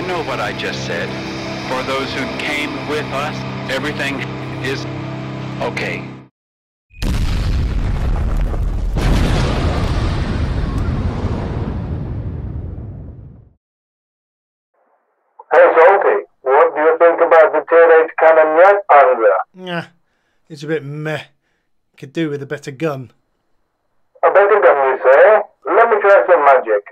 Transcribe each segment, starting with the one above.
know what I just said. For those who came with us, everything is okay. Hey Salty, what do you think about the Tier 8 Kanonenjagdpanzer? Nah, it's a bit meh. Could do with a better gun. A better gun, you say? Let me try some magic.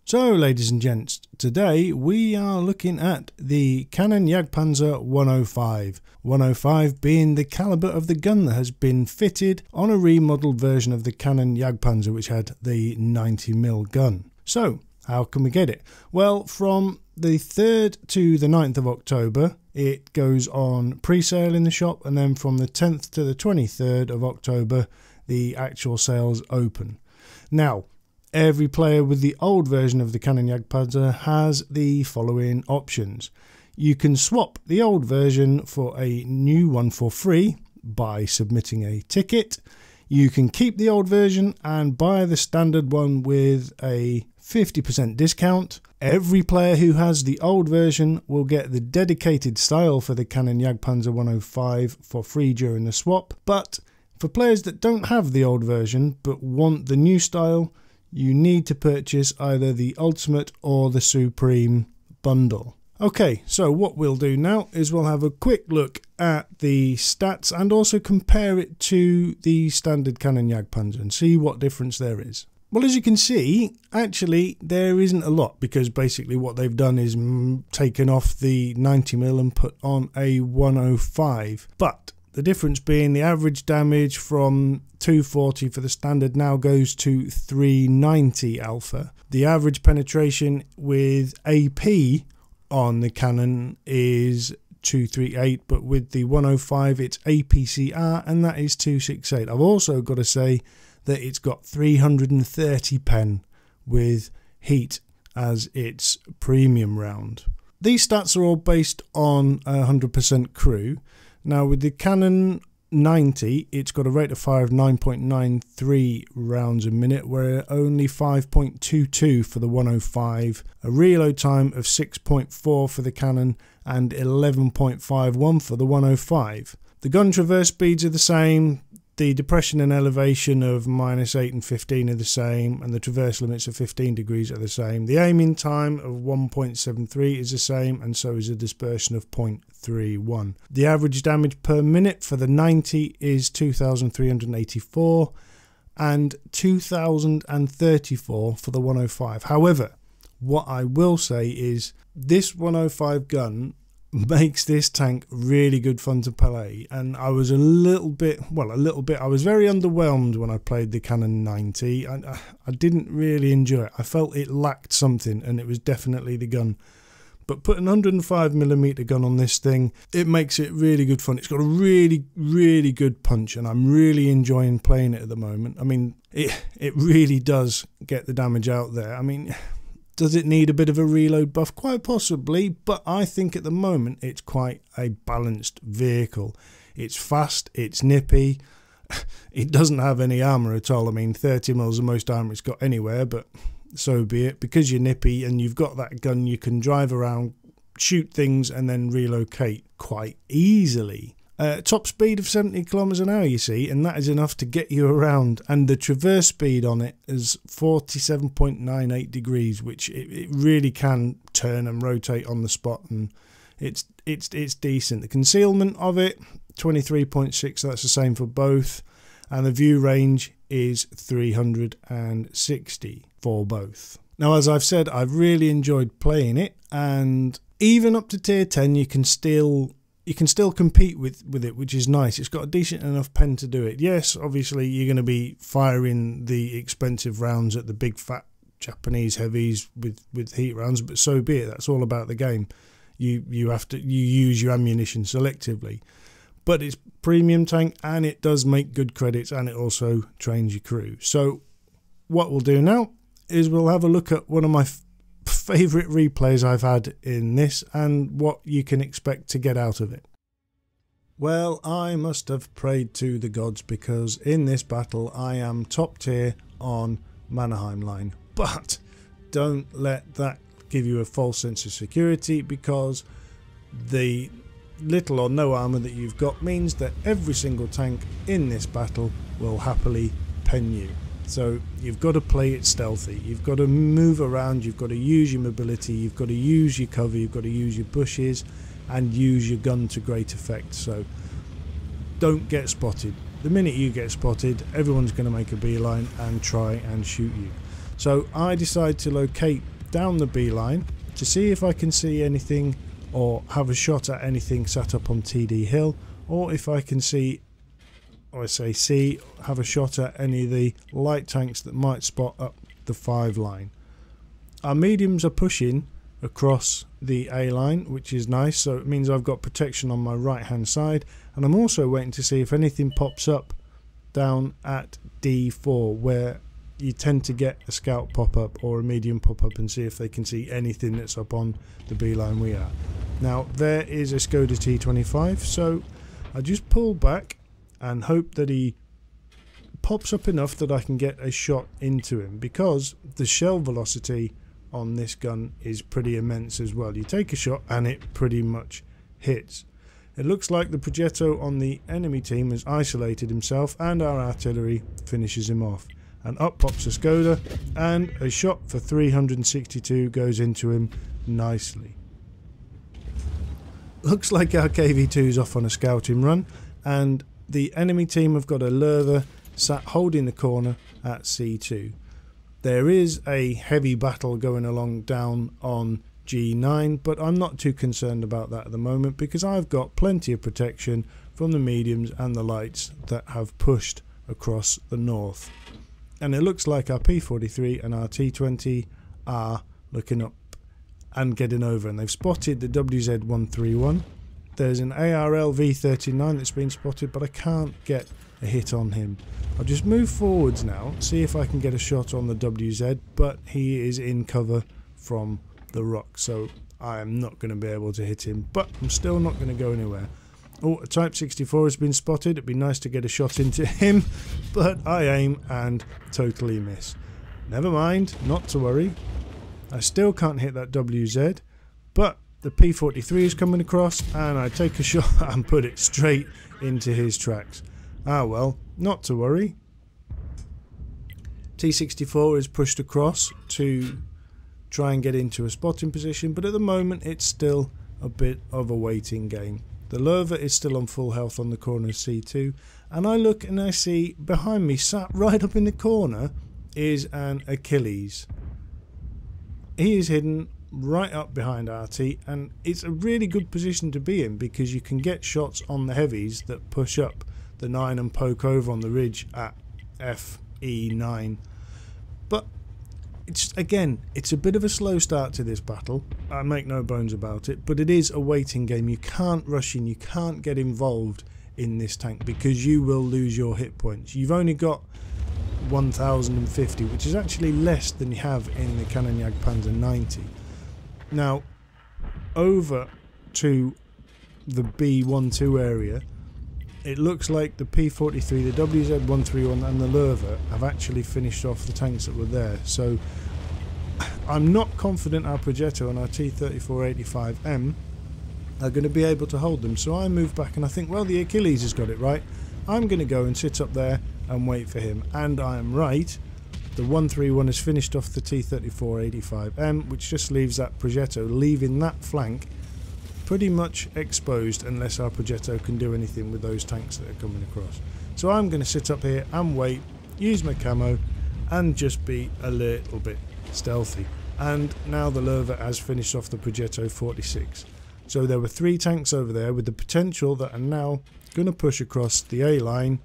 So, ladies and gents, today we are looking at the Kanonenjagdpanzer 105. 105 being the calibre of the gun that has been fitted on a remodelled version of the Kanonenjagdpanzer, which had the 90mm gun. So, how can we get it? Well, from the 3rd to the 9th of October, it goes on pre-sale in the shop, and then from the 10th to the 23rd of October, the actual sales open. Now, every player with the old version of the Kanonenjagdpanzer has the following options. You can swap the old version for a new one for free by submitting a ticket. You can keep the old version and buy the standard one with a 50% discount. Every player who has the old version will get the dedicated style for the Kanonenjagdpanzer 105 for free during the swap. But for players that don't have the old version but want the new style, you need to purchase either the Ultimate or the Supreme bundle. Okay, so what we'll do now is we'll have a quick look at the stats and also compare it to the standard Kanonenjagdpanzer and see what difference there is. Well, as you can see, actually there isn't a lot, because basically what they've done is taken off the 90mm and put on a 105. But the difference being the average damage from 240 for the standard now goes to 390 alpha. The average penetration with AP on the Canon is 238, but with the 105 it's APCR and that is 268. I've also got to say that it's got 330 pen with heat as its premium round. These stats are all based on 100% crew. Now with the Canon 90, it's got a rate of fire of 9.93 rounds a minute, where only 5.22 for the 105, a reload time of 6.4 for the Canon and 11.51 for the 105. The gun traverse speeds are the same, the depression and elevation of -8 and 15 are the same, and the traverse limits of 15 degrees are the same. The aiming time of 1.73 is the same, and so is a dispersion of 0.31. The average damage per minute for the 90 is 2,384 and 2,034 for the 105. However, what I will say is this 105 gun makes this tank really good fun to play, and I was I was very underwhelmed when I played the Canon 90. I didn't really enjoy it. I felt it lacked something, and it was definitely the gun. But putting a 105mm gun on this thing, it makes it really good fun. It's got a really good punch, and I'm really enjoying playing it at the moment. I mean, it really does get the damage out there. I mean, does it need a bit of a reload buff? Quite possibly, but I think at the moment it's quite a balanced vehicle. It's fast, it's nippy, it doesn't have any armour at all. I mean, 30mm is the most armour it's got anywhere, but so be it. Because you're nippy and you've got that gun, you can drive around, shoot things and then relocate quite easily. Top speed of 70 kilometers an hour, you see, and that is enough to get you around. And the traverse speed on it is 47.98 degrees, which it really can turn and rotate on the spot, and it's decent. The concealment of it 23.6, so that's the same for both, and the view range is 360 for both. Now, as I've said, I've really enjoyed playing it, and even up to tier 10 you can still compete with it, which is nice. It's got a decent enough pen to do it. Yes, obviously you're going to be firing the expensive rounds at the big fat Japanese heavies with heat rounds, but so be it. That's all about the game. You use your ammunition selectively. But it's premium tank, and it does make good credits, and it also trains your crew. So what we'll do now is we'll have a look at one of my favourite replays I've had in this and what you can expect to get out of it. Well, I must have prayed to the gods, because in this battle I am top tier on Mannerheim line. But don't let that give you a false sense of security, because the little or no armour that you've got means that every single tank in this battle will happily pen you. So you've got to play it stealthy, you've got to move around, you've got to use your mobility, you've got to use your cover, you've got to use your bushes and use your gun to great effect. So don't get spotted. The minute you get spotted, everyone's going to make a beeline and try and shoot you. So I decide to locate down the beeline to see if I can see anything or have a shot at anything sat up on TD Hill, or if I can see, or I say see, have a shot at any of the light tanks that might spot up the 5 line. Our mediums are pushing across the A line, which is nice, so it means I've got protection on my right hand side, and I'm also waiting to see if anything pops up down at D4, where you tend to get a scout pop up or a medium pop up, and see if they can see anything that's up on the B line we are. Now there is a Skoda T25, so I just pull back and hope that he pops up enough that I can get a shot into him, because the shell velocity on this gun is pretty immense as well. You take a shot and it pretty much hits. It looks like the Progetto on the enemy team has isolated himself, and our artillery finishes him off. And up pops a Skoda, and a shot for 362 goes into him nicely. Looks like our KV2's off on a scouting run, and the enemy team have got a Lerva sat holding the corner at C2. There is a heavy battle going along down on G9, but I'm not too concerned about that at the moment, because I've got plenty of protection from the mediums and the lights that have pushed across the north. And it looks like our P43 and our T20 are looking up and getting over, and they've spotted the WZ131. There's an ARL V39 that's been spotted, but I can't get a hit on him. I'll just move forwards now, see if I can get a shot on the WZ, but he is in cover from the rock, so I am not going to be able to hit him, but I'm still not going to go anywhere. Oh, a Type 64 has been spotted. It'd be nice to get a shot into him, but I aim and totally miss. Never mind, not to worry. I still can't hit that WZ, but the P43 is coming across, and I take a shot and put it straight into his tracks. Ah well, not to worry. T64 is pushed across to try and get into a spotting position, but at the moment it's still a bit of a waiting game. The Lerva is still on full health on the corner of C2, and I look and I see behind me, sat right up in the corner, is an Achilles. He is hidden right up behind RT, and it's a really good position to be in, because you can get shots on the heavies that push up the 9 and poke over on the ridge at FE9. But it's a bit of a slow start to this battle, I make no bones about it, but it is a waiting game. You can't rush in, you can't get involved in this tank, because you will lose your hit points. You've only got 1050, which is actually less than you have in the Kanonenjagdpanzer 90. Now, over to the B12 area, it looks like the P43, the WZ131 and the Lerva have actually finished off the tanks that were there. So I'm not confident our Progetto and our T3485M are going to be able to hold them. So I move back and I think, well, the Achilles has got it right. I'm going to go and sit up there and wait for him. And I am right. The 131 has finished off the T3485M, which just leaves that Progetto, leaving that flank pretty much exposed unless our Progetto can do anything with those tanks that are coming across. So I'm going to sit up here and wait, use my camo, and just be a little bit stealthy. And now the Lerva has finished off the Progetto 46. So there were 3 tanks over there with the potential that are now going to push across the A line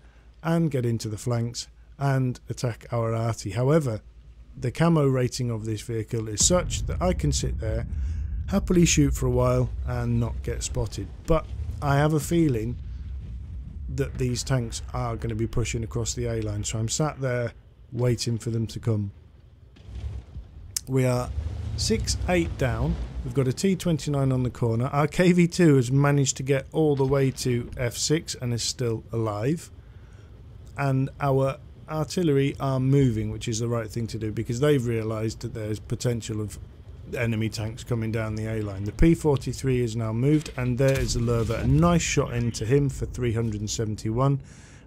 and get into the flanks and attack our arty. However, the camo rating of this vehicle is such that I can sit there, happily shoot for a while and not get spotted. But I have a feeling that these tanks are going to be pushing across the A line, so I'm sat there waiting for them to come. We are 6-8 down. We've got a T29 on the corner. Our KV2 has managed to get all the way to F6 and is still alive. And our artillery are moving, which is the right thing to do because they've realised that there's potential of enemy tanks coming down the A line. The P43 is now moved, and there is the Lerva. A nice shot into him for 371.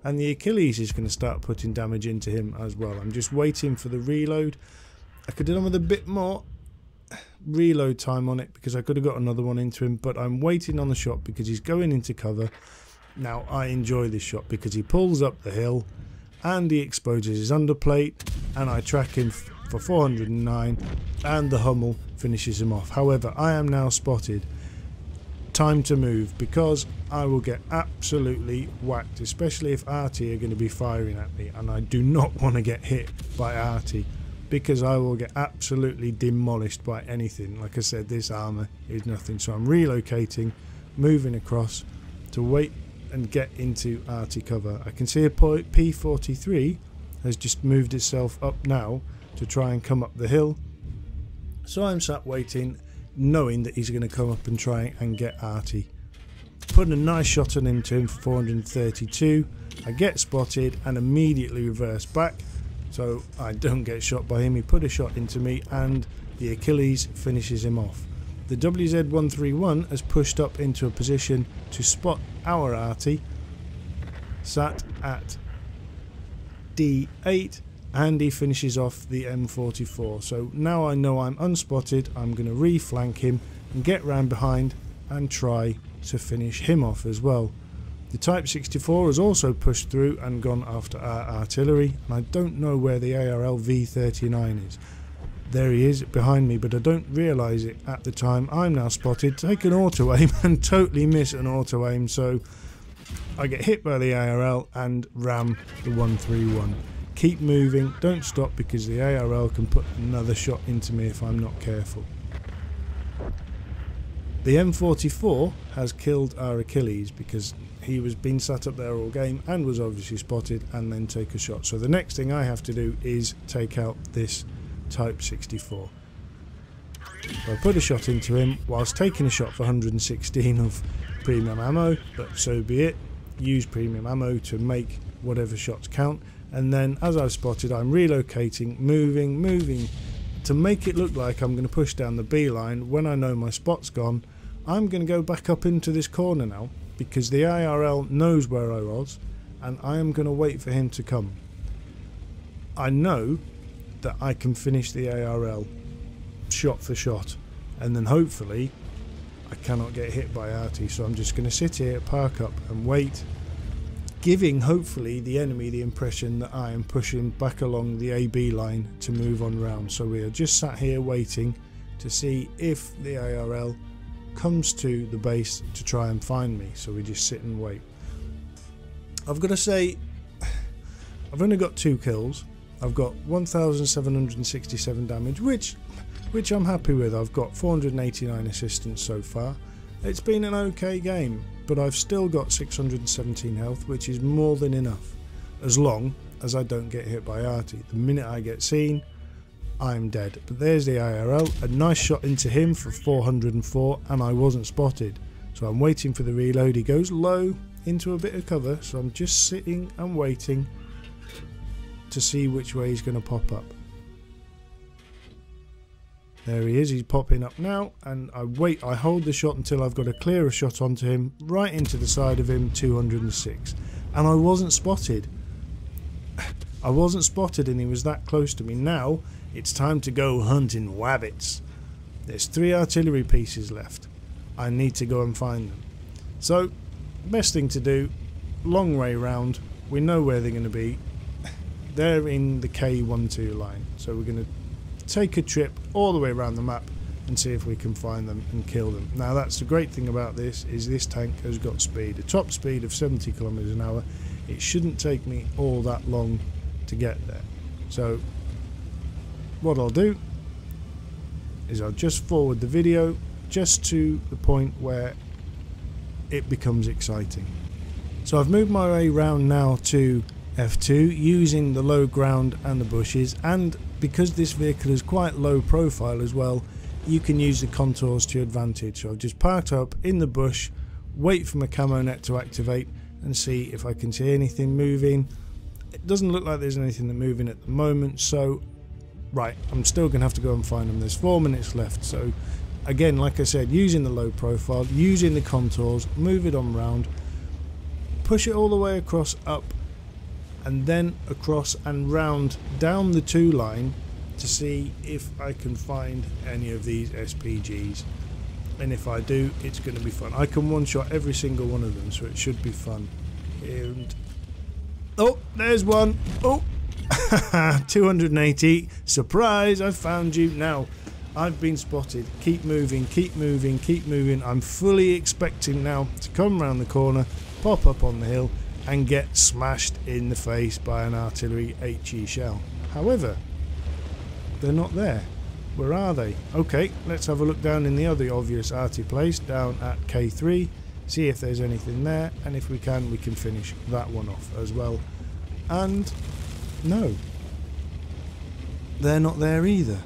And the Achilles is going to start putting damage into him as well. I'm just waiting for the reload. I could have done with a bit more reload time on it because I could have got another one into him, but I'm waiting on the shot because he's going into cover. Now I enjoy this shot because he pulls up the hill and he exposes his underplate, and I track him for 409 and the Hummel finishes him off. However, I am now spotted. Time to move because I will get absolutely whacked, especially if Arty are going to be firing at me, and I do not want to get hit by Arty because I will get absolutely demolished by anything. Like I said, this armour is nothing, so I'm relocating, moving across to wait and get into Arty cover. I can see a P43 has just moved itself up now to try and come up the hill, so I'm sat waiting, knowing that he's going to come up and try and get Arty. Putting a nice shot on him to him for 432. I get spotted and immediately reverse back, so I don't get shot by him. He put a shot into me and the Achilles finishes him off. The WZ-131 has pushed up into a position to spot our Arty, sat at D8, and he finishes off the M44. So now I know I'm unspotted. I'm going to re-flank him and get round behind and try to finish him off as well. The Type 64 has also pushed through and gone after our artillery, and I don't know where the ARL V39 is. There he is behind me, but I don't realise it at the time. I'm now spotted, take an auto aim and totally miss an auto aim, so I get hit by the ARL and ram the 131. Keep moving, don't stop because the ARL can put another shot into me if I'm not careful. The M44 has killed our Achilles because he was being sat up there all game and was obviously spotted and then take a shot. So the next thing I have to do is take out this Type 64. So I put a shot into him whilst taking a shot for 116 of premium ammo, but so be it. Use premium ammo to make whatever shots count. And then as I've spotted, I'm relocating, moving to make it look like I'm going to push down the B line. When I know my spot's gone, I'm going to go back up into this corner now because the IRL knows where I was, and I am going to wait for him to come. I know that I can finish the ARL shot for shot, and then hopefully I cannot get hit by Arty, so I'm just going to sit here, park up and wait, giving hopefully the enemy the impression that I am pushing back along the AB line to move on round. So we are just sat here waiting to see if the ARL comes to the base to try and find me, so we just sit and wait. I've got to say, I've only got 2 kills. I've got 1,767 damage, which I'm happy with. I've got 489 assistance so far. It's been an okay game, but I've still got 617 health, which is more than enough, as long as I don't get hit by Arty. The minute I get seen, I'm dead. But there's the IRL, a nice shot into him for 404, and I wasn't spotted. So I'm waiting for the reload. He goes low into a bit of cover, so I'm just sitting and waiting to see which way he's going to pop up. There he is, he's popping up now, and I hold the shot until I've got a clearer shot onto him, right into the side of him, 206. And I wasn't spotted. I wasn't spotted and he was that close to me. Now it's time to go hunting wabbits. There's 3 artillery pieces left. I need to go and find them. So, best thing to do, long way round. We know where they're going to be. They're in the K12 line. So we're going to take a trip all the way around the map and see if we can find them and kill them. Now that's the great thing about this, is this tank has got speed, a top speed of 70 kilometers an hour. It shouldn't take me all that long to get there. So what I'll do is I'll just forward the video just to the point where it becomes exciting. So I've moved my way round now to F2 using the low ground and the bushes, and because this vehicle is quite low profile as well, you can use the contours to your advantage. So I've just parked up in the bush, wait for my camo net to activate and see if I can see anything moving. It doesn't look like there's anything moving at the moment, so right, I'm still going to have to go and find them. There's 4 minutes left, so again, like I said, using the low profile, using the contours, move it on round, push it all the way across up, and then across and round down the 2 line to see if I can find any of these SPGs. And if I do, it's going to be fun. I can one-shot every single one of them, so it should be fun. And oh, there's one. Oh, 280. Surprise, I found you. Now, I've been spotted. Keep moving, keep moving, keep moving. I'm fully expecting now to come round the corner, pop up on the hill, and get smashed in the face by an artillery HE shell. However, they're not there. Where are they? Okay, let's have a look down in the other obvious arty place, down at K3, see if there's anything there, and if we can finish that one off as well. And no, they're not there either.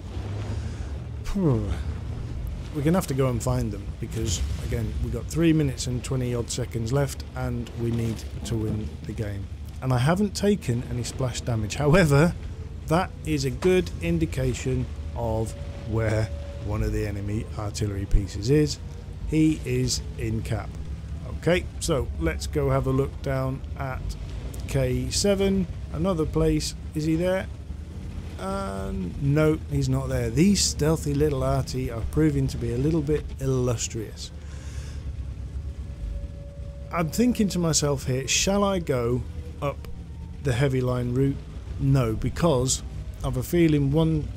We're gonna have to go and find them, because again, we've got 3 minutes and 20 odd seconds left and we need to win the game. And I haven't taken any splash damage. However, that is a good indication of where one of the enemy artillery pieces is. He is in cap. Okay, so let's go have a look down at K7, another place. Is he there? No, he's not there. These stealthy little arty are proving to be a little bit illustrious. I'm thinking to myself here, shall I go up the heavy line route? No, because I've a feeling one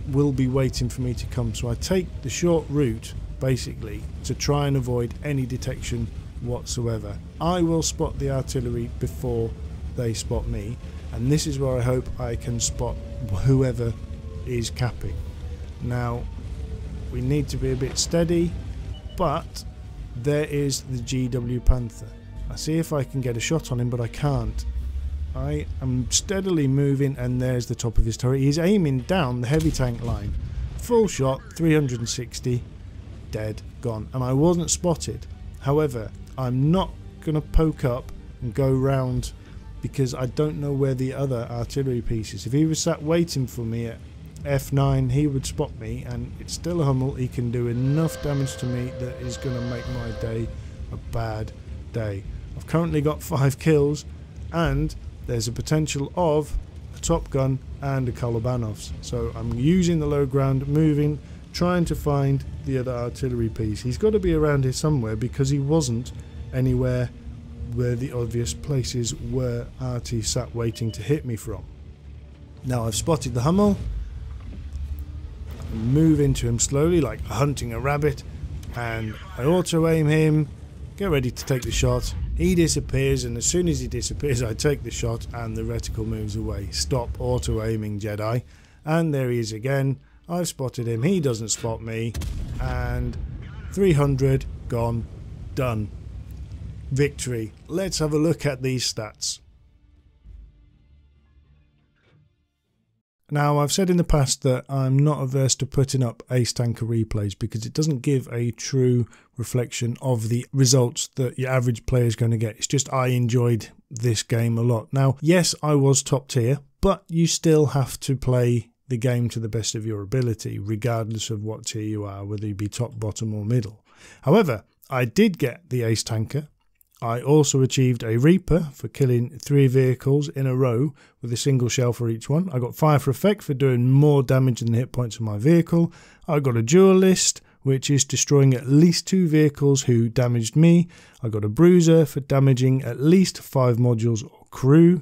will be waiting for me to come, so I take the short route basically to try and avoid any detection whatsoever. I will spot the artillery before they spot me, and this is where I hope I can spot whoever is capping. Now, we need to be a bit steady, but there is the GW Panther. I see if I can get a shot on him, but I can't. I am steadily moving, and there's the top of his turret. He's aiming down the heavy tank line. Full shot, 360, dead, gone. And I wasn't spotted. However, I'm not going to poke up and go round, because I don't know where the other artillery piece is. If he was sat waiting for me at F9, he would spot me, and it's still a Hummel. He can do enough damage to me that is going to make my day a bad day. I've currently got 5 kills, and there's a potential of a Top Gun and a Kolobanov's. So I'm using the low ground, moving, trying to find the other artillery piece. He's got to be around here somewhere, because he wasn't anywhere where the obvious places where arty sat waiting to hit me from. Now I've spotted the Hummel. I move into him slowly like hunting a rabbit, and I auto aim him, get ready to take the shot. He disappears, and as soon as he disappears I take the shot and the reticle moves away. Stop auto-aiming, Jedi. And there he is again. I've spotted him, he doesn't spot me, and 300 gone, done. Victory. Let's have a look at these stats. Now, I've said in the past that I'm not averse to putting up ace tanker replays, because it doesn't give a true reflection of the results that your average player is going to get. It's just I enjoyed this game a lot. Now, yes, I was top tier, but you still have to play the game to the best of your ability, regardless of what tier you are, whether you be top, bottom or middle. However, I did get the ace tanker. I also achieved a Reaper for killing 3 vehicles in a row with a single shell for each one. I got Fire for Effect for doing more damage than the hit points of my vehicle. I got a Duelist, which is destroying at least 2 vehicles who damaged me. I got a Bruiser for damaging at least 5 modules or crew.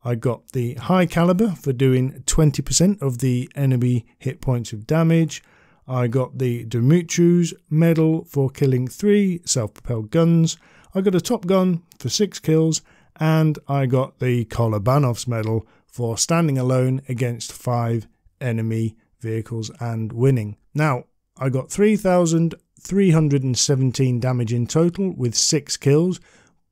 I got the High Caliber for doing 20% of the enemy hit points of damage. I got the Dimitri's Medal for killing 3 self-propelled guns. I got a Top Gun for 6 kills, and I got the Kolobanov's Medal for standing alone against 5 enemy vehicles and winning. Now, I got 3,317 damage in total with 6 kills,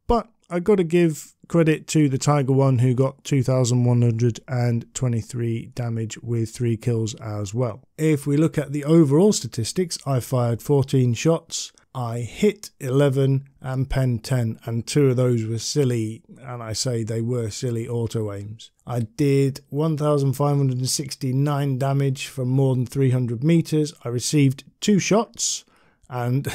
but I got to give credit to the Tiger One, who got 2,123 damage with 3 kills as well. If we look at the overall statistics, I fired 14 shots, I hit 11 and penned 10, and 2 of those were silly, and I say they were silly auto aims. I did 1,569 damage from more than 300 meters. I received 2 shots, and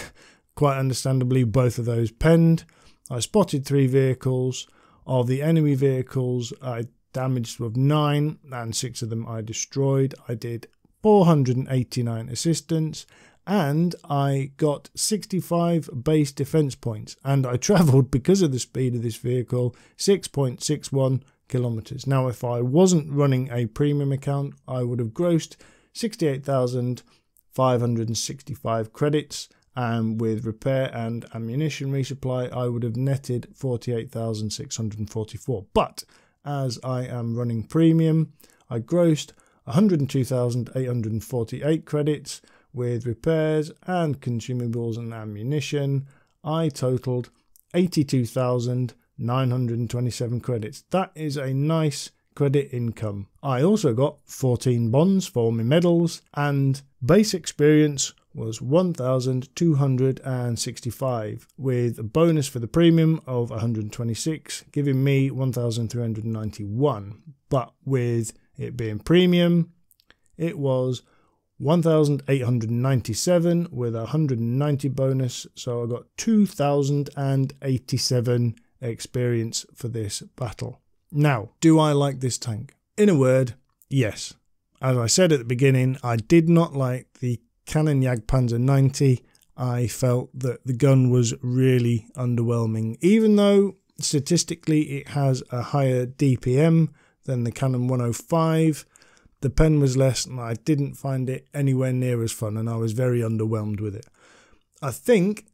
quite understandably both of those penned. I spotted 3 vehicles. Of the enemy vehicles, I damaged with 9, and 6 of them I destroyed. I did 489 assistance, and I got 65 base defense points, and I travelled, because of the speed of this vehicle, 6.61 kilometers. Now, if I wasn't running a premium account, I would have grossed 68,565 credits, and with repair and ammunition resupply, I would have netted 48,644. But as I am running premium, I grossed 102,848 credits. With repairs and consumables and ammunition, I totaled 82,927 credits. That is a nice credit income. I also got 14 bonds for my medals, and base experience was 1,265, with a bonus for the premium of 126, giving me 1,391. But with it being premium, it was 1,897 with 190 bonus, so I got 2,087 experience for this battle. Now, do I like this tank? In a word, yes. As I said at the beginning, I did not like the Kanonenjagdpanzer 90. I felt that the gun was really underwhelming, even though statistically it has a higher DPM than the Canon 105. The pen was less, and I didn't find it anywhere near as fun, and I was very underwhelmed with it. I think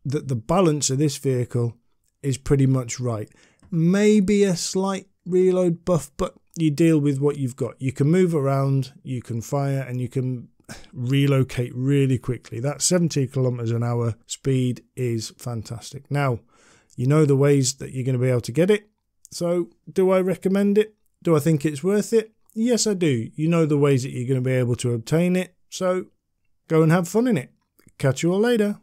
that the balance of this vehicle is pretty much right. Maybe a slight reload buff, but you deal with what you've got. You can move around, you can fire, and you can relocate really quickly. That 70 kilometers an hour speed is fantastic. Now, you know the ways that you're going to be able to get it. So, do I recommend it? Do I think it's worth it? Yes, I do. You know the ways that you're going to be able to obtain it. So, go and have fun in it. Catch you all later.